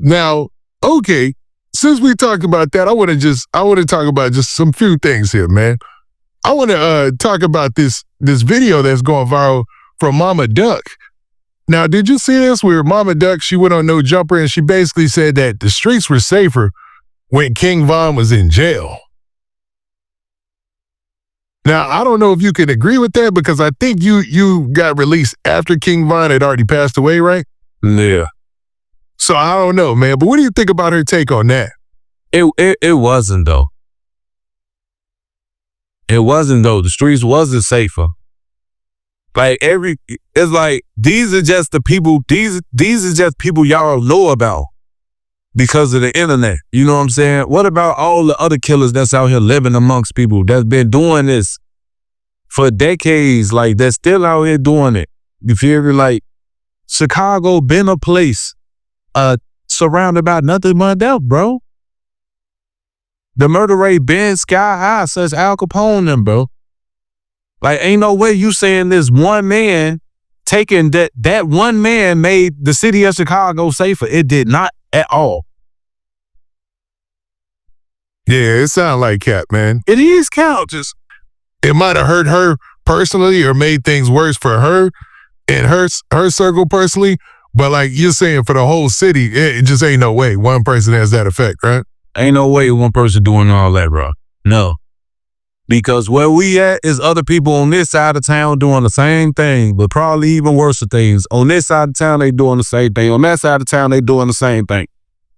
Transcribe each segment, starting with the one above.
Now, okay, since we talked about that, I want to talk about just some few things here, man. I want to talk about this video that's going viral from Mama Duck. Now, did you see this where Mama Duck, she went on No Jumper and she basically said that the streets were safer when King Von was in jail? Now, I don't know if you can agree with that because I think you got released after King Von had already passed away, right? Yeah. So I don't know, man. But what do you think about her take on that? It wasn't though. It wasn't though. The streets wasn't safer. Like it's like these are just the people. These are just people y'all know about because of the internet. You know what I'm saying? What about all the other killers that's out here living amongst people that's been doing this for decades? Like that's still out here doing it. You feel me? Like Chicago been a place surrounded by nothing but death, bro. The murder rate been sky high since Al Capone them, bro. Like, ain't no way you saying this one man taking that one man made the city of Chicago safer. It did not at all. Yeah, it sounds like cap, man. It is cap. Just it might have hurt her personally or made things worse for her and her circle personally. But like you're saying, for the whole city, it just ain't no way one person has that effect, right? Ain't no way one person doing all that, bro. No. Because where we at is other people on this side of town doing the same thing, but probably even worse things. On this side of town, they doing the same thing. On that side of town, they doing the same thing.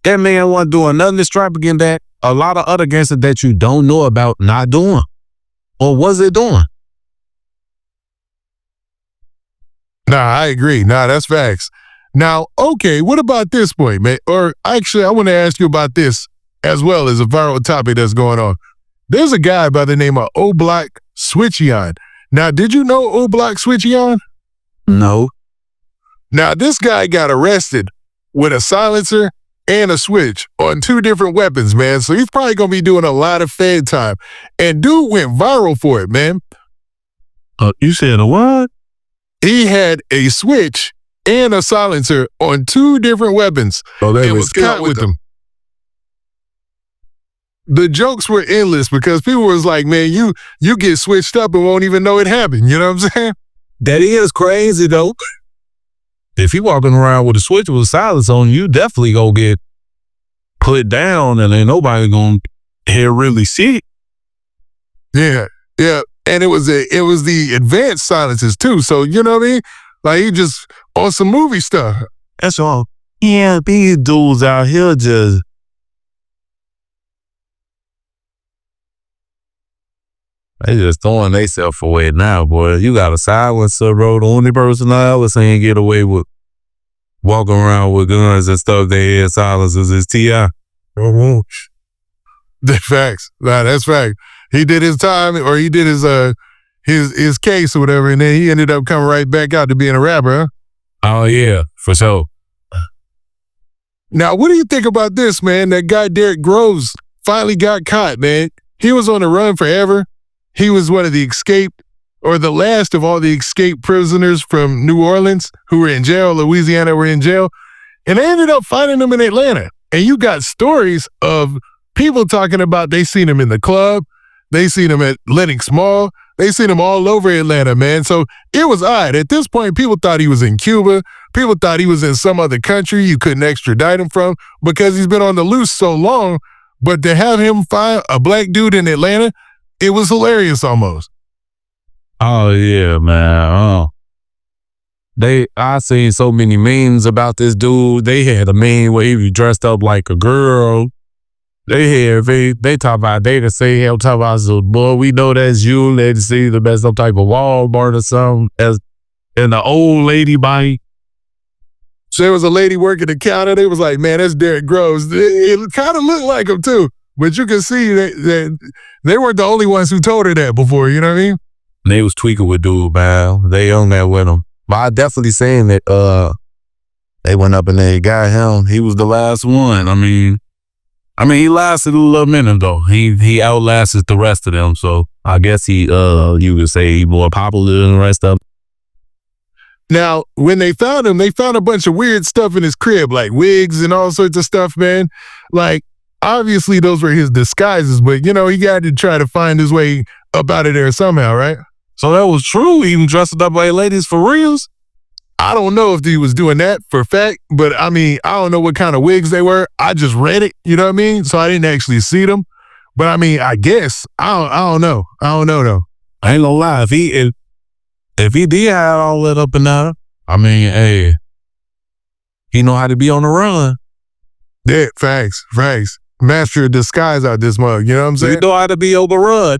That man wasn't doing nothing to stripe against that. A lot of other gangsters that you don't know about not doing. Or was it doing? Nah, I agree. Nah, that's facts. Now, okay, what about this point, man? Or actually, I want to ask you about this as well as a viral topic that's going on. There's a guy by the name of OBlock Switchion. Now, did you know OBlock Switchion? No. Now, this guy got arrested with a silencer and a switch on 2 different weapons, man. So he's probably going to be doing a lot of fed time. And dude went viral for it, man. You said a what? He had a switch and a silencer on 2 different weapons. Oh, they was caught with them. The jokes were endless because people was like, man, you get switched up and won't even know it happened. You know what I'm saying? That is crazy, though. If you walking around with a switch with a silence on, you definitely gonna get put down and ain't nobody gonna hear really sick. Yeah. And it was the advanced silences too. So, you know what I mean? Like he just on some movie stuff. That's all. Yeah, these dudes out here just... They just throwing themselves away now, boy. You got a silencer, bro. The only person I ever seen get away with walking around with guns and stuff, they had silencers is T.I. The facts. Nah, that's fact. He did his time, or he did his case or whatever, and then he ended up coming right back out to being a rapper, huh? Oh, yeah, for sure. Now, what do you think about this, man? That guy Derrick Groves finally got caught, man. He was on the run forever. He was one of the escaped, or the last of all the escaped prisoners from New Orleans who were in jail, Louisiana were in jail, and they ended up finding him in Atlanta. And you got stories of people talking about they seen him in the club, they seen him at Lenox Mall, they seen him all over Atlanta, man. So it was odd. At this point, people thought he was in Cuba. People thought he was in some other country you couldn't extradite him from because he's been on the loose so long. But to have him find a black dude in Atlanta, it was hilarious almost. Oh, yeah, man. I seen so many memes about this dude. They had a meme where he was dressed up like a girl. They talk about, they just say, hell, talk about, so, boy, we know that's you. Let's see the best some type of Walmart or something. And the old lady bike. So there was a lady working the counter. They was like, man, that's Derrick Groves. It kind of looked like him too. But you can see that they weren't the only ones who told her that before, you know what I mean? They was tweaking with dude, man. They on that with him. But I definitely saying that they went up and they got him. He was the last one. I mean, he lasted a little minute though. He outlasted the rest of them. So I guess he you could say he more popular than the rest of them. Now, when they found him, they found a bunch of weird stuff in his crib, like wigs and all sorts of stuff, man. Like, obviously those were his disguises, but, he got to try to find his way up out of there somehow, right? So that was true. He even dressed up like ladies for reals. I don't know if he was doing that for a fact, but I don't know what kind of wigs they were. I just read it, you know what I mean? So I didn't actually see them. But I guess, I don't know. I don't know though. I ain't gonna lie. If he did have all that up and down, hey, he know how to be on the run. Yeah, facts. Master of disguise out this mug, you know what I'm saying? He know how to be overrun.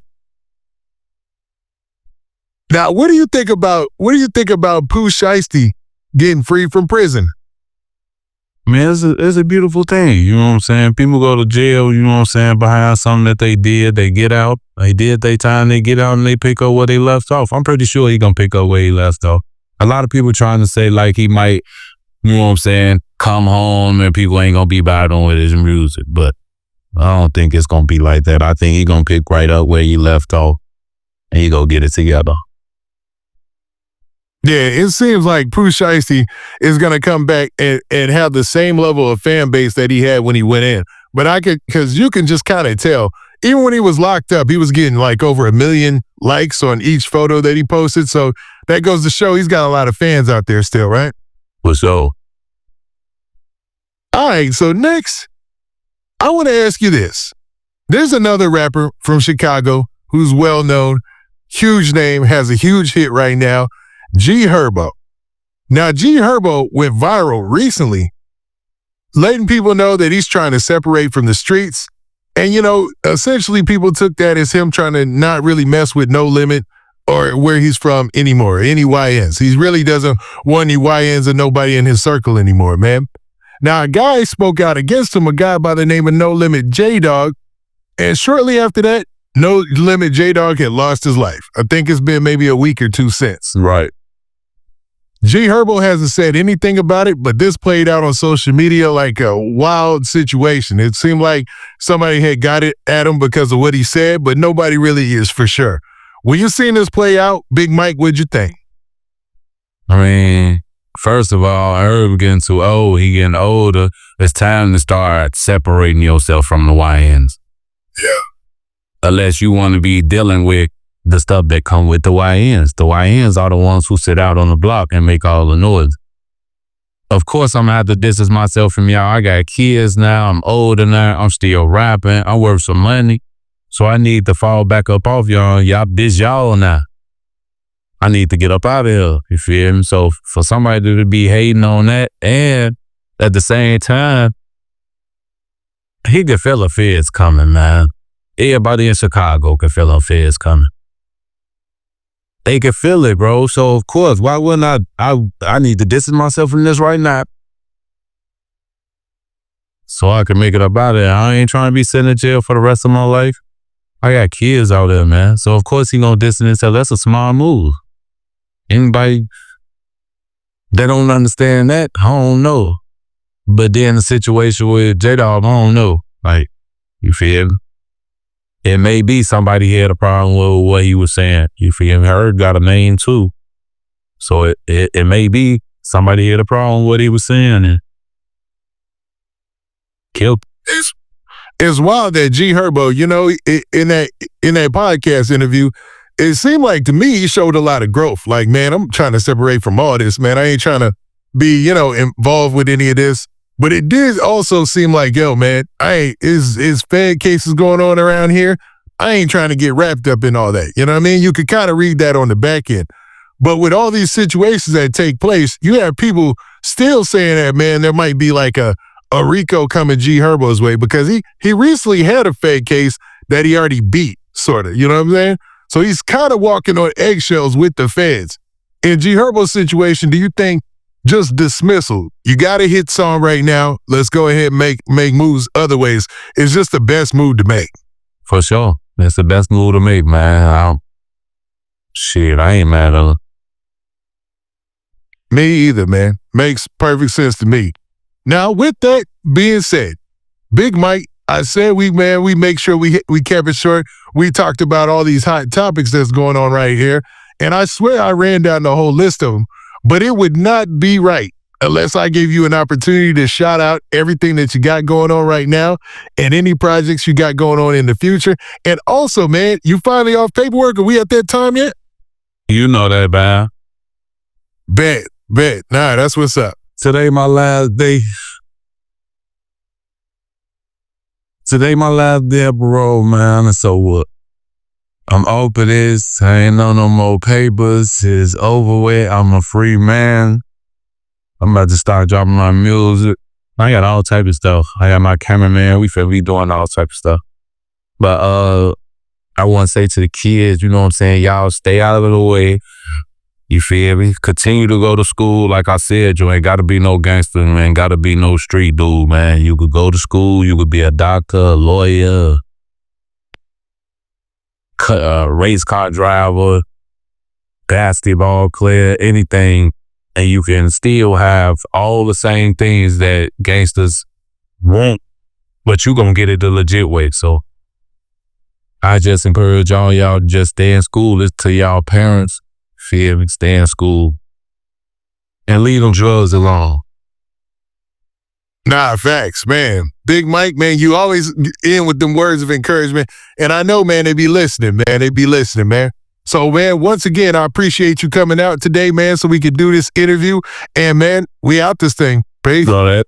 Now, what do you think about Pooh Shiesty getting free from prison? Man, it's a beautiful thing. You know what I'm saying? People go to jail, you know what I'm saying, behind something that they did. They get out. They did their time. They get out and they pick up where they left off. I'm pretty sure he gonna pick up where he left off. A lot of people trying to say like he might, you know what I'm saying, come home and people ain't gonna be vibing with his music. But I don't think it's gonna be like that. I think he gonna pick right up where he left off and he gonna get it together. Yeah, it seems like Pooh Shiesty is going to come back and have the same level of fan base that he had when he went in. But because you can just kind of tell, even when he was locked up, he was getting like over 1 million likes on each photo that he posted. So that goes to show he's got a lot of fans out there still, right? For sure. All right, so next, I want to ask you this. There's another rapper from Chicago who's well known, huge name, has a huge hit right now. G Herbo. Now, G Herbo went viral recently, letting people know that he's trying to separate from the streets. And, essentially people took that as him trying to not really mess with No Limit or where he's from anymore, any YNs. He really doesn't want any YNs or nobody in his circle anymore, man. Now, a guy spoke out against him, a guy by the name of No Limit J Dogg. And shortly after that, No Limit J Dogg had lost his life. I think it's been maybe a week or two since. Right. G Herbo hasn't said anything about it, but this played out on social media like a wild situation. It seemed like somebody had got it at him because of what he said, but nobody really is for sure. When you seen this play out, Big Mike, what'd you think? First of all, Herb getting too old. He getting older. It's time to start separating yourself from the YNs. Yeah. Unless you want to be dealing with the stuff that come with the YNs. The YNs are the ones who sit out on the block and make all the noise. Of course, I'm going to have to distance myself from y'all. I got kids now. I'm older now. I'm still rapping. I worth some money. So I need to fall back up off y'all. Y'all bitch y'all now. I need to get up out of here. You feel me? So for somebody to be hating on that, and at the same time, he could feel the feds coming, man. Everybody in Chicago could feel the feds coming. They can feel it, bro. So, of course, why wouldn't I need to distance myself from this right now so I can make it up out of there. I ain't trying to be sitting in jail for the rest of my life. I got kids out there, man. So, of course, he gonna distance himself. That's a small move. Anybody that don't understand that, I don't know. But then the situation with J Dogg, I don't know. Like, you feel me? It may be somebody had a problem with what he was saying. You feel me? Herb got a name too. So it may be somebody had a problem with what he was saying and killed. It's wild that G Herbo, in that podcast interview, it seemed like to me he showed a lot of growth. Like, man, I'm trying to separate from all this, man. I ain't trying to be, involved with any of this. But it did also seem like, yo, man, is Fed cases going on around here? I ain't trying to get wrapped up in all that. You know what I mean? You could kind of read that on the back end. But with all these situations that take place, you have people still saying that, man, there might be like a Rico coming G Herbo's way because he recently had a Fed case that he already beat, sort of. You know what I'm saying? So he's kind of walking on eggshells with the feds. In G Herbo's situation, do you think just dismissal, you got a hit song right now, let's go ahead and make moves other ways, is just the best move to make? For sure. That's the best move to make, man. I ain't mad at it. Me either, man. Makes perfect sense to me. Now, with that being said, Big Mike, I said we make sure we kept it short. We talked about all these hot topics that's going on right here, and I swear I ran down the whole list of them. But it would not be right unless I gave you an opportunity to shout out everything that you got going on right now and any projects you got going on in the future. And also, man, you finally off paperwork? Are we at that time yet? You know that, man. Bet. Nah, that's what's up. Today my last day. Today my last day of parole, man. And so what? I'm over this. I ain't on no more papers. It's over with. I'm a free man. I'm about to start dropping my music. I got all type of stuff. I got my cameraman. We feel we doing all type of stuff. But I want to say to the kids, you know what I'm saying? Y'all stay out of the way. You feel me? Continue to go to school. Like I said, you ain't got to be no gangster, man. Got to be no street dude, man. You could go to school. You could be a doctor, a lawyer, race car driver, basketball player, anything. And you can still have all the same things that gangsters want, but you gonna get it the legit way. So I just encourage y'all just stay in school. Listen to y'all parents. Feel me? Stay in school. And leave them drugs alone. Nah, facts, man. Big Mike, man, you always in with them words of encouragement. And I know, man, they be listening, man. So, man, once again, I appreciate you coming out today, man, so we could do this interview. And, man, we out this thing. Peace. Love that.